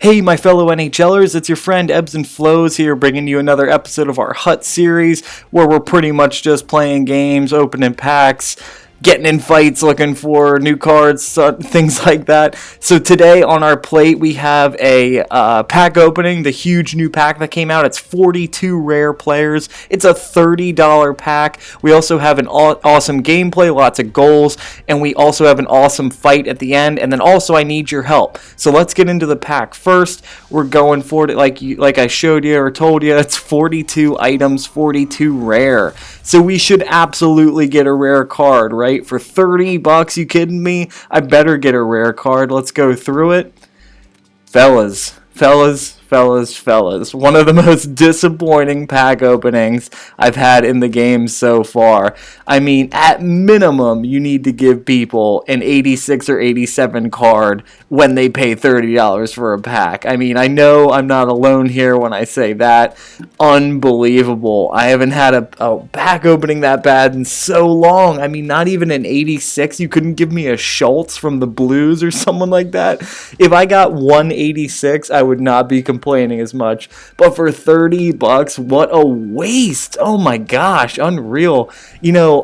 Hey, my fellow NHLers, it's your friend Ebbs and Flows here, bringing you another episode of our Hut series, where we're pretty much just playing games, opening packs, getting in fights, looking for new cards, things like that. So today on our plate, we have a pack opening, the huge new pack that came out. It's 42 rare players. It's a $30 pack. We also have an awesome gameplay, lots of goals, and we also have an awesome fight at the end. And then also, I need your help. So let's get into the pack. First, we're going for it like I showed you or told you. It's 42 items, 42 rare. So we should absolutely get a rare card, right? For $30, you kidding me? I better get a rare card. Let's go through it. Fellas. One of the most disappointing pack openings I've had in the game so far. I mean, at minimum, you need to give people an 86 or 87 card when they pay $30 for a pack. I mean, I know I'm not alone here when I say that. Unbelievable. I haven't had a pack opening that bad in so long. I mean, not even an 86. You couldn't give me a Schultz from the Blues or someone like that. If I got 186, I would not be complaining as much. But for $30, what a waste. Oh my gosh, unreal. You know,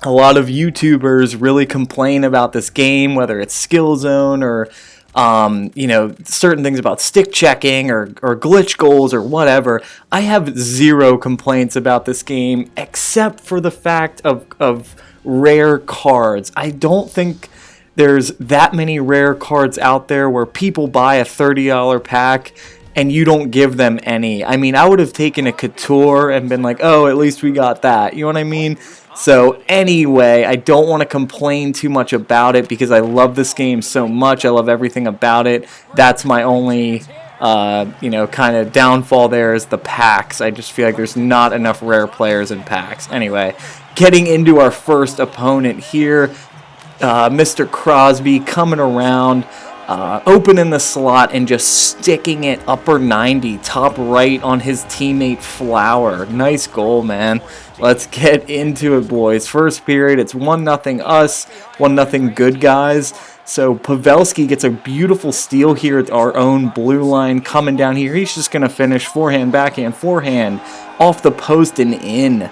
a lot of YouTubers really complain about this game, whether it's skill zone or certain things about stick checking or glitch goals or whatever. I have zero complaints about this game except for the fact of rare cards. I don't think there's that many rare cards out there where people buy a $30 pack and you don't give them any. I mean, I would have taken a Couture and been like, oh, at least we got that. You know what I mean? So anyway, I don't want to complain too much about it because I love this game so much. I love everything about it. That's my only, kind of downfall there is the packs. I just feel like there's not enough rare players in packs. Anyway, getting into our first opponent here. Mr. Crosby coming around, opening the slot and just sticking it upper 90, top right on his teammate Flower. Nice goal, man. Let's get into it, boys. First period, it's 1-0 us, 1-0 good guys. So Pavelski gets a beautiful steal here at our own blue line coming down here. He's just going to finish forehand, backhand, forehand, off the post and in.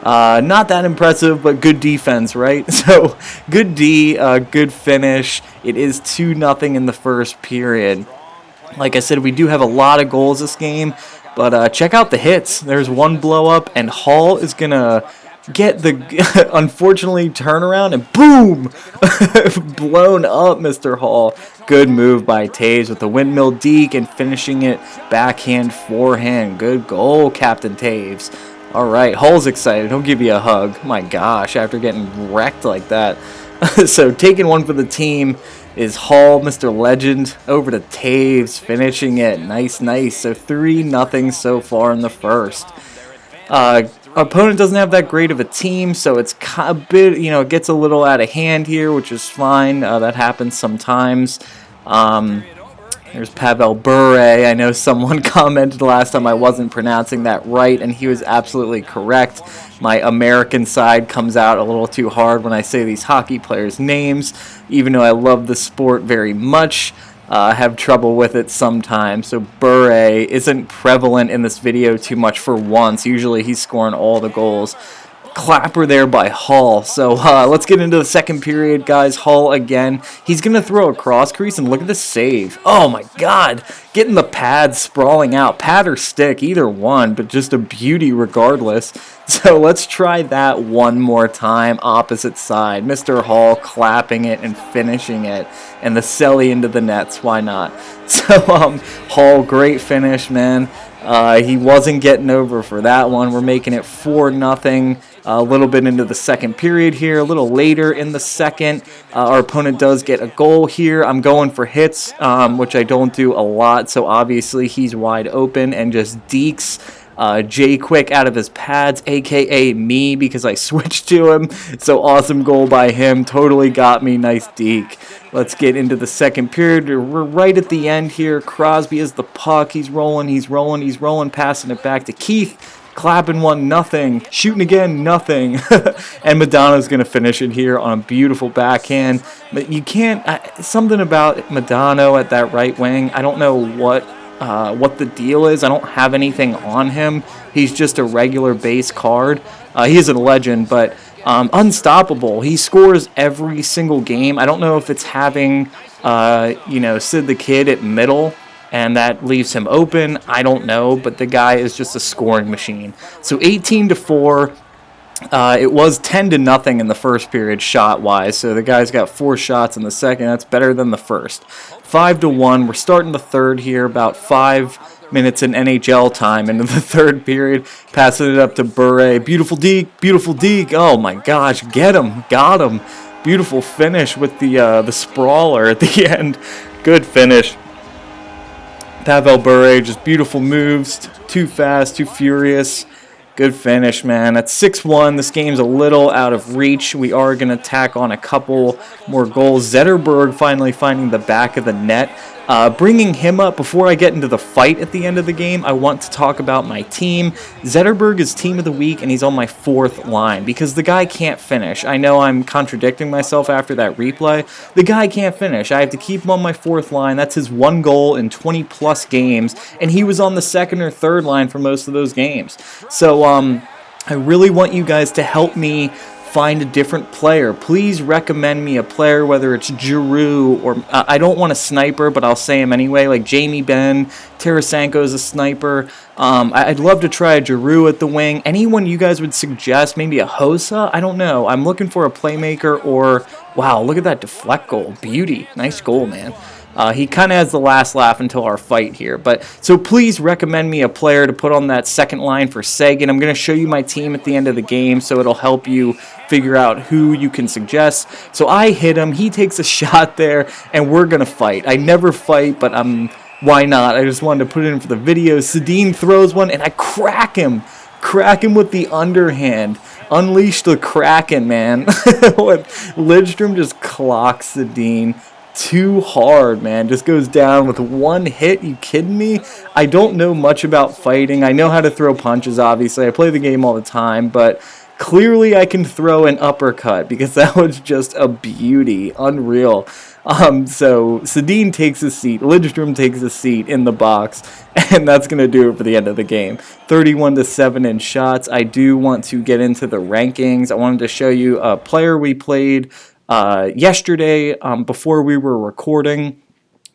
Not that impressive, but good defense, right? So, good D, good finish. It is 2-0 in the first period. Like I said, we do have a lot of goals this game, but check out the hits. There's one blow up, and Hall is going to get the, unfortunately, turnaround, and boom! Blown up, Mr. Hall. Good move by Taves with the windmill deke and finishing it backhand, forehand. Good goal, Captain Taves. All right, Hall's excited. He'll give you a hug. My gosh, after getting wrecked like that. So taking one for the team is Hall, Mr. Legend, over to Taves, finishing it. Nice. So 3-0 so far in the first. Opponent doesn't have that great of a team, so it's a bit, it gets a little out of hand here, which is fine. That happens sometimes. There's Pavel Bure. I know someone commented last time I wasn't pronouncing that right, and he was absolutely correct. My American side comes out a little too hard when I say these hockey players' names, even though I love the sport very much. I have trouble with it sometimes, so Bure isn't prevalent in this video too much for once. Usually he's scoring all the goals. Clapper there by Hall. So let's get into the second period, guys. Hall again. He's going to throw a cross crease, and look at the save. Oh, my God. Getting the pad sprawling out. Pad or stick, either one, but just a beauty regardless. So let's try that one more time. Opposite side. Mr. Hall clapping it and finishing it. And the celly into the nets. Why not? So, Hall, great finish, man. He wasn't getting over for that one. We're making it 4-0. A little bit into the second period here. A little later in the second, our opponent does get a goal here. I'm going for hits, which I don't do a lot. So obviously he's wide open and just dekes Jay Quick out of his pads, a.k.a. me, because I switched to him. So awesome goal by him. Totally got me. Nice deke. Let's get into the second period. We're right at the end here. Crosby is the puck. He's rolling, passing it back to Keith. clapping one, nothing, shooting again, nothing. And Madonna's going to finish it here on a beautiful backhand. But you can't, something about Madonna at that right wing, I don't know what the deal is. I don't have anything on him. He's just a regular base card. He is a legend, but unstoppable. He scores every single game. I don't know if it's having, Sid the Kid at middle, and that leaves him open. I don't know, but the guy is just a scoring machine. So 18-4. It was 10-0 in the first period shot-wise, so the guy's got 4 shots in the second. That's better than the first. 5-1. We're starting the third here, about 5 minutes in NHL time into the third period. Passing it up to Bure. Beautiful deke, beautiful deke. Oh my gosh, get him, got him. Beautiful finish with the sprawler at the end. Good finish. Pavel Bure, just beautiful moves. Too fast, too furious. Good finish, man. At 6-1, this game's a little out of reach. We are going to tack on a couple more goals. Zetterberg finally finding the back of the net. Bringing him up before I get into the fight at the end of the game, I want to talk about my team. Zetterberg is team of the week, and he's on my 4th line because the guy can't finish. I know I'm contradicting myself after that replay. The guy can't finish. I have to keep him on my 4th line. That's his 1 goal in 20-plus games, and he was on the 2nd or 3rd line for most of those games. So I really want you guys to help me find a different player. Please recommend me a player, whether it's Giroux or I don't want a sniper, but I'll say him anyway, like Jamie Benn. Tarasenko is a sniper. I'd love to try a Giroux at the wing. Anyone you guys would suggest, maybe a Hossa? I don't know. I'm looking for a playmaker or, wow, look at that deflect goal. Beauty. Nice goal, man. He kind of has the last laugh until our fight here. But so please recommend me a player to put on that second line for Seguin. I'm going to show you my team at the end of the game, so it'll help you figure out who you can suggest. So I hit him. He takes a shot there, and we're going to fight. I never fight, but why not? I just wanted to put it in for the video. Sedin throws one, and I crack him. Crack him with the underhand. Unleash the Kraken, man. Lidstrom just clocks Sedin. Too hard, man. Just goes down with 1 hit. You kidding me? I don't know much about fighting. I know how to throw punches, obviously. I play the game all the time, but clearly I can throw an uppercut because that was just a beauty. Unreal. So Sedin takes a seat. Lidstrom takes a seat in the box, and that's going to do it for the end of the game. 31-7 in shots. I do want to get into the rankings. I wanted to show you a player we played yesterday, before we were recording,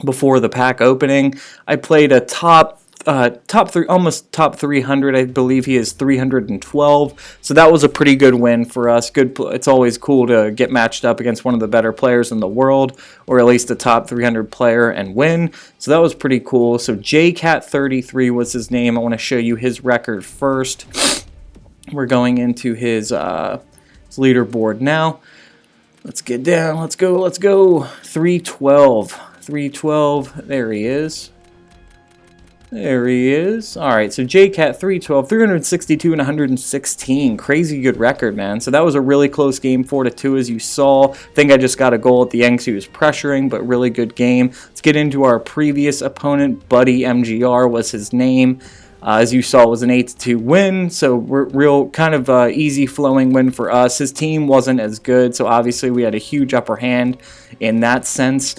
before the pack opening. I played a top 3, almost top 300. I believe he is 312. So that was a pretty good win for us. It's always cool to get matched up against one of the better players in the world, or at least a top 300 player, and win. So that was pretty cool. So JCat33 was his name. I want to show you his record first. We're going into his leaderboard now. Let's get down. Let's go. 312. 312. There he is. All right, so JCat 312, 362 and 116. Crazy good record, man. So that was a really close game, 4-2, as you saw. I think I just got a goal at the end because he was pressuring, but really good game. Let's get into our previous opponent. Buddy MGR was his name. As you saw, it was an 8-2 win, so real kind of easy flowing win for us. His team wasn't as good, so obviously we had a huge upper hand in that sense.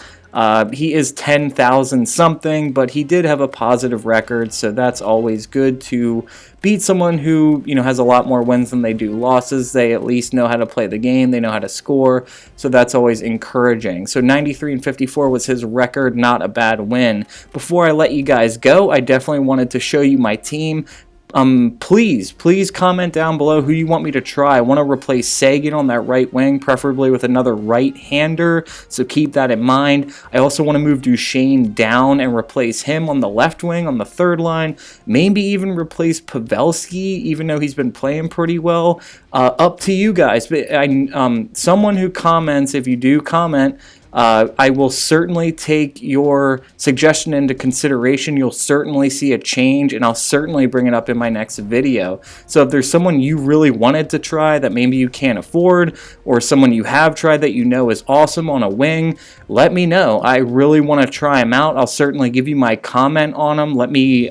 He is 10,000 something, but he did have a positive record, so that's always good to beat someone who, has a lot more wins than they do losses. They at least know how to play the game, they know how to score, so that's always encouraging. So 93-54 was his record, not a bad win. Before I let you guys go, I definitely wanted to show you my team. Please comment down below who you want me to try. I want to replace Seguin on that right wing, preferably with another right-hander, so keep that in mind. I also want to move Duchesne down and replace him on the left wing, on the 3rd line. Maybe even replace Pavelski, even though he's been playing pretty well. Up to you guys. But someone who comments, if you do comment, I will certainly take your suggestion into consideration. You'll certainly see a change, and I'll certainly bring it up in my next video. So if there's someone you really wanted to try that maybe you can't afford, or someone you have tried that you know is awesome on a wing, let me know. I really want to try them out. I'll certainly give you my comment on them. Let me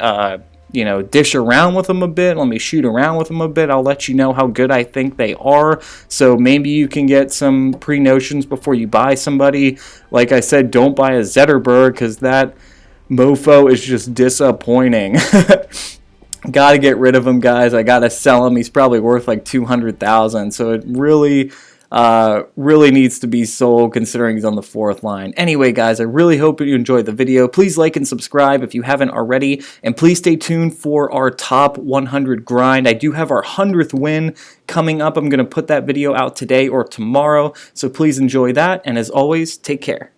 dish around with them a bit. Let me shoot around with them a bit. I'll let you know how good I think they are. So maybe you can get some pre-notions before you buy somebody. Like I said, don't buy a Zetterberg because that mofo is just disappointing. Got to get rid of him, guys. I got to sell him. He's probably worth like 200,000. So it really needs to be sold considering he's on the fourth line. Anyway, guys, I really hope you enjoyed the video. Please like and subscribe if you haven't already. And please stay tuned for our top 100 grind. I do have our 100th win coming up. I'm going to put that video out today or tomorrow. So please enjoy that. And as always, take care.